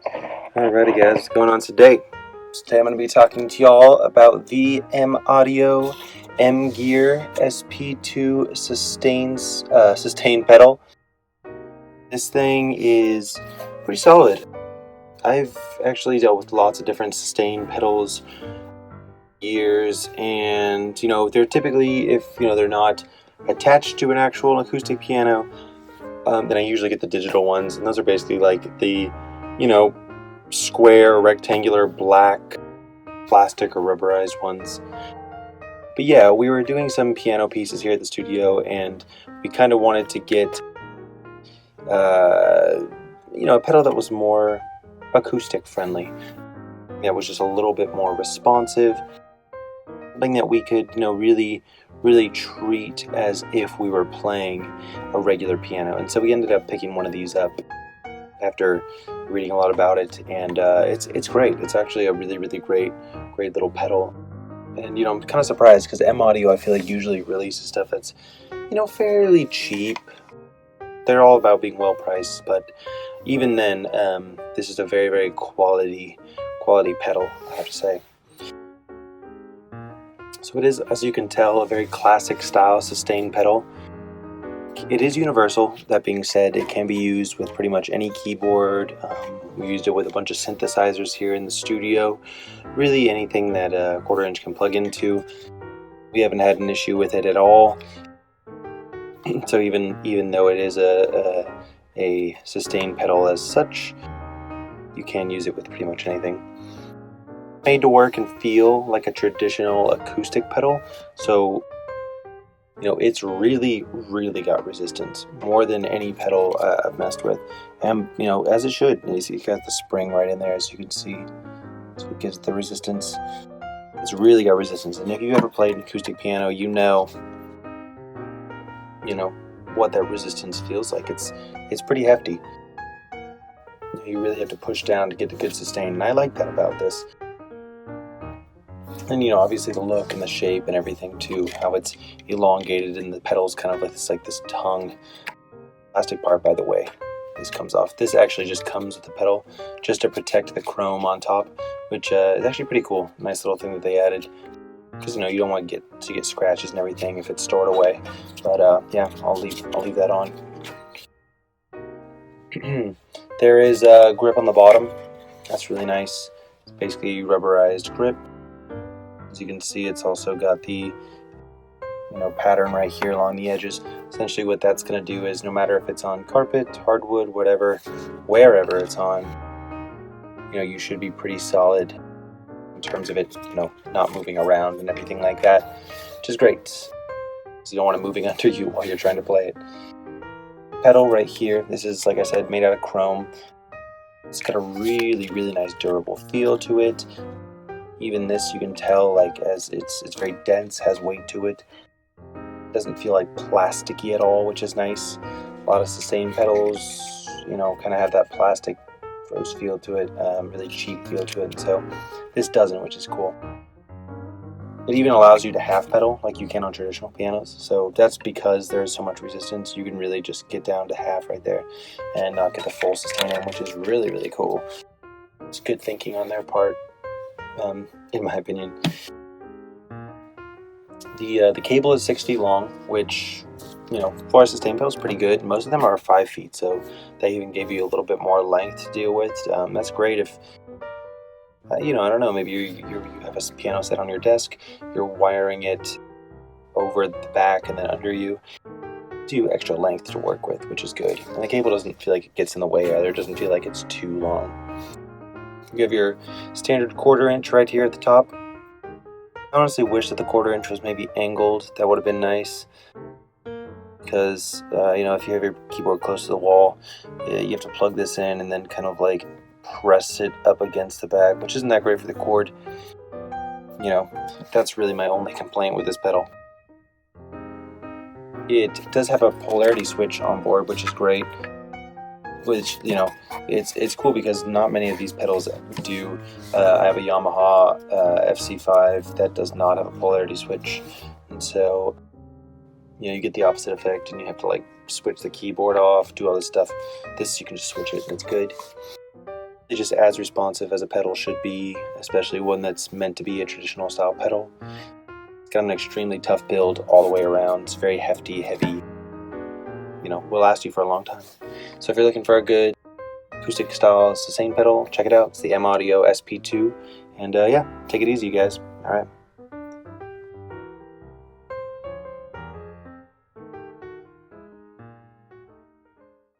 Alrighty guys, what's going on today? Today I'm going to be talking to y'all about the M Audio M Gear SP-2 sustain pedal. This thing is pretty solid. I've actually dealt with lots of different sustain pedals years, and they're typically, if they're not attached to an actual acoustic piano, then I usually get the digital ones, and those are basically like the square, rectangular, black, plastic or rubberized ones. But yeah, we were doing some piano pieces here at the studio, and we kind of wanted to get a pedal that was more acoustic friendly, that was just a little bit more responsive, something that we could really treat as if we were playing a regular piano. And so we ended up picking one of these up after reading a lot about it, and it's great. It's actually a really great little pedal. And I'm kind of surprised because M Audio, I feel like, usually releases stuff that's fairly cheap. They're all about being well priced, but even then, this is a very quality pedal, I have to say. So it is, as you can tell, a very classic style sustain pedal. It is universal. That being said, it can be used with pretty much any keyboard. We used it with a bunch of synthesizers here in the studio. Really anything that a 1/4 inch can plug into. We haven't had an issue with it at all. So even though it is a sustain pedal as such, you can use it with pretty much anything. Made to work and feel like a traditional acoustic pedal. So it's really got resistance, more than any pedal I've messed with, and as it should. You see, you got the spring right in there, as you can see, so it gives the resistance. It's really got resistance, and if you ever played an acoustic piano, you know what that resistance feels like. It's pretty hefty. You really have to push down to get the good sustain, and I like that about this. And obviously the look and the shape and everything too, how it's elongated, and the pedal's kind of like this tongue. Plastic part, by the way, this comes off. This actually just comes with the pedal just to protect the chrome on top, which is actually pretty cool. Nice little thing that they added, because you don't want to get scratches and everything if it's stored away. But yeah, I'll leave that on. There is a grip on the bottom. That's really nice. It's basically rubberized grip. As you can see, it's also got the pattern right here along the edges. Essentially what that's going to do is, no matter if it's on carpet, hardwood, whatever, wherever it's on, you should be pretty solid in terms of it not moving around and everything like that, which is great, because you don't want it moving under you while you're trying to play it. Pedal right here, this is, like I said, made out of chrome. It's got a really nice durable feel to it. Even this, you can tell, like, as it's very dense, has weight to it. Doesn't feel like plasticky at all, which is nice. A lot of sustain pedals, kind of have that plastic gross feel to it, really cheap feel to it. And so this doesn't, which is cool. It even allows you to half pedal like you can on traditional pianos. So that's because there's so much resistance. You can really just get down to half right there and not get the full sustain in, which is really cool. It's good thinking on their part. In my opinion. The cable is 6 feet long, which for a sustain pedal is pretty good. Most of them are 5 feet, so they even gave you a little bit more length to deal with. That's great if I don't know, maybe you have a piano set on your desk, you're wiring it over the back and then under you. Do extra length to work with, which is good. And the cable doesn't feel like it gets in the way either. It doesn't feel like it's too long. You have your standard 1/4 inch right here at the top. I honestly wish that the 1/4 inch was maybe angled. That would have been nice, because if you have your keyboard close to the wall, you have to plug this in and then kind of like press it up against the back, which isn't that great for the cord. That's really my only complaint with this pedal. It does have a polarity switch on board, which is great. Which it's cool, because not many of these pedals do. I have a Yamaha FC5 that does not have a polarity switch, and so you get the opposite effect, and you have to switch the keyboard off, do all this stuff. This, you can just switch it and it's good. It's just as responsive as a pedal should be, especially one that's meant to be a traditional style pedal. It's got an extremely tough build all the way around. It's very hefty, heavy, you know, will last you for a long time. So if you're looking for a good acoustic style sustain pedal, check it out. It's the M Audio SP-2. And yeah, take it easy, you guys. All right.